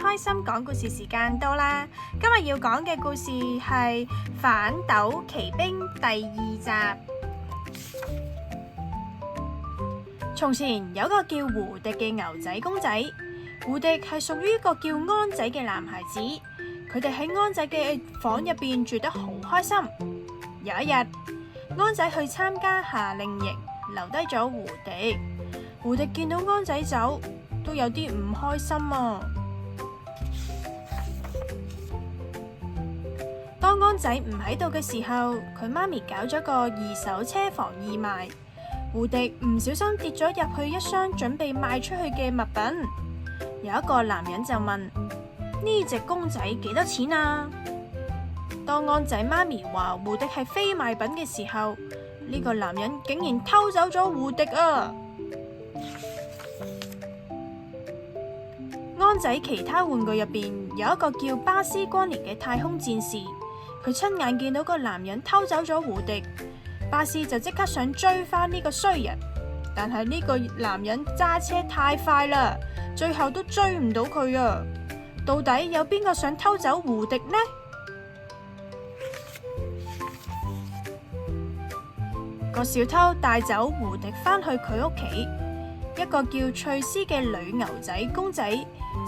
開心講故事時間到啦！今日要講嘅故事係《反斗奇兵》第2集。從前有個叫胡迪嘅牛仔公仔，胡迪係屬於一個叫安仔嘅男孩子。佢哋喺安仔嘅房入邊住得好開心。有一日，安仔去參加夏令營，留低咗胡迪。胡迪見到安仔走，都有啲唔開心啊！當安仔唔喺度嘅時候，佢媽咪搞咗個二手車房義賣。胡迪唔小心跌咗入去一箱準備賣出去嘅物品。有一個男人就問：呢隻公仔幾多錢啊？當安仔媽咪話胡迪係非賣品嘅時候，呢個男人竟然偷走咗胡迪啊！安仔其他玩具入邊有一個叫巴斯光年嘅太空戰士，佢親眼見到個男人偷走咗胡迪，巴斯就即刻想追返呢個衰人，但係呢個男人揸車太快啦，最後都追唔到佢啊！到底有邊個想偷走胡迪呢？個小偷帶走胡迪返去佢屋企，一個叫翠絲嘅女牛仔公仔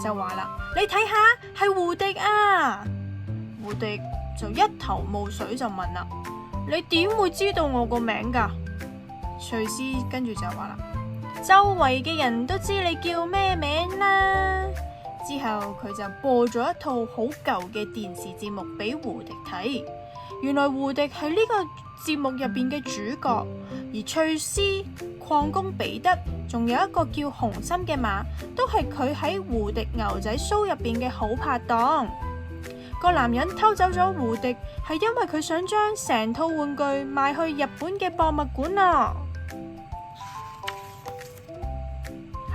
就話啦：你睇下，係胡迪啊！胡迪就一頭霧水就問啦：你點會知道我個名噶？翠絲跟住就話啦：周圍嘅人都知你叫咩名啦。之後佢就播咗一套好舊嘅電視節目俾胡迪睇。原來胡迪係呢個節目入邊嘅主角，而翠絲、礦工彼得，仲有一個叫紅心嘅馬，都係佢喺胡迪牛仔 show 入邊嘅好拍檔。個男人偷走咗胡迪，係因為佢想將成套玩具賣去日本嘅博物館啊！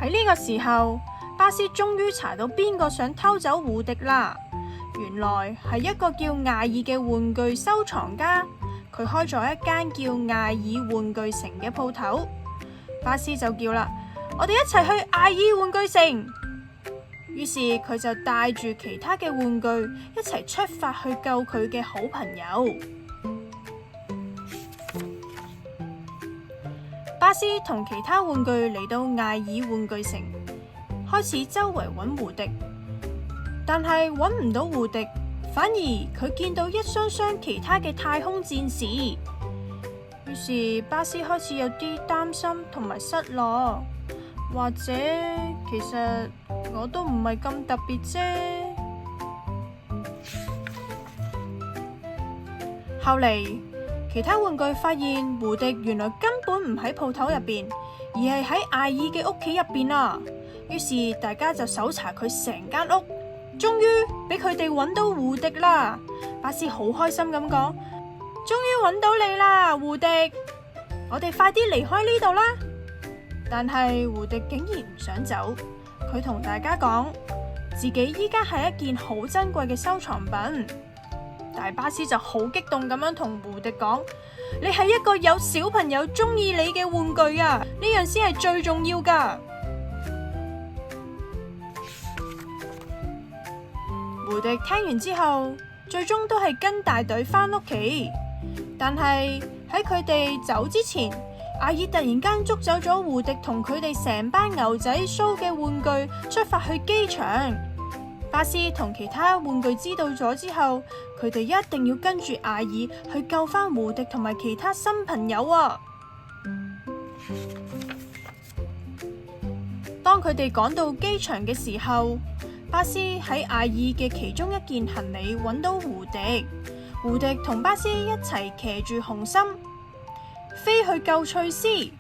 喺呢個時候，巴斯終於查到邊個想偷走胡迪啦。原來係一個叫艾爾嘅玩具收藏家，佢開咗一間叫艾爾玩具城嘅鋪頭。巴斯就叫啦：我哋一齊去艾爾玩具城。於是佢就帶住其他嘅玩具一齊出發去救佢嘅好朋友。巴斯同其他玩具嚟到艾爾玩具城，開始周圍揾胡迪，但係揾唔到胡迪，反而佢見到一箱箱其他嘅太空戰士。於是巴斯開始有啲擔心同埋失落，或者其實我都唔係咁特別啫。後嚟其他玩具發現胡迪原來根本唔喺鋪頭入邊，而係喺艾爾嘅屋企入邊啦。於是大家就搜查佢成間屋，終於俾佢哋揾到胡迪啦。巴斯好開心咁講：終於揾到你啦，胡迪！我哋快啲離開呢度啦！但係胡迪竟然唔想走，佢同大家講自己依家係一件好珍貴嘅收藏品。但巴斯就好激動咁樣同胡迪講：你係一個有小朋友中意你嘅玩具啊！呢樣先係最重要噶。胡迪聽完之後，最終都係跟大隊返屋企。但係喺佢哋走之前，艾爾突然間捉走咗胡迪同佢哋成班牛仔 show 嘅玩具，出發去機場。巴斯同其他玩具知道咗之後，佢哋一定要跟住艾爾去救返胡迪同埋其他新朋友啊！當佢哋趕到機場嘅時候，巴斯喺艾爾嘅其中一件行李揾到胡迪，胡迪同巴斯一齊騎住紅心飛去救翠絲。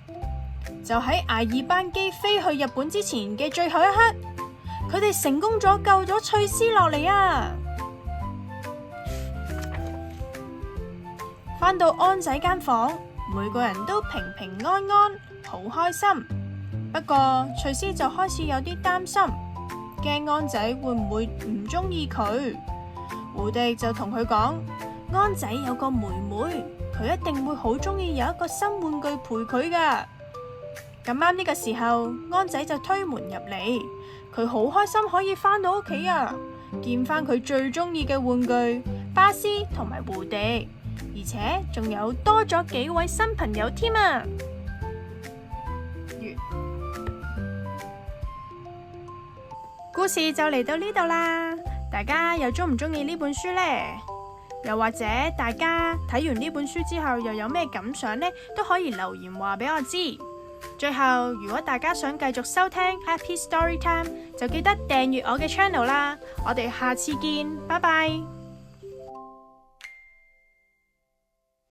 就喺艾爾班機飛去日本之前嘅最後一刻，佢哋成功咗救咗翠絲落嚟啊！返到安仔間房，每個人都平平安安，好開心。不過翠絲就開始有啲擔心，驚安仔會唔會唔中意佢。胡迪就同佢講：安仔有個妹妹，佢一定會好中意有一個新玩具陪佢噶。咁啱呢個時候，安仔就推門入嚟，佢好開心可以返到屋企啊，見返佢最中意嘅玩具巴斯同埋胡迪，而且仲有多咗幾位新朋友添啊！完。故事就嚟到呢度啦，大家又鍾唔鍾意呢本書呢？又或者大家睇完呢本書之後又有咩感想呢？都可以留言話俾我知。最後，如果大家想繼續收聽 Happy Story Time，就記得訂閱我嘅 channel 啦。我哋下次見，拜拜。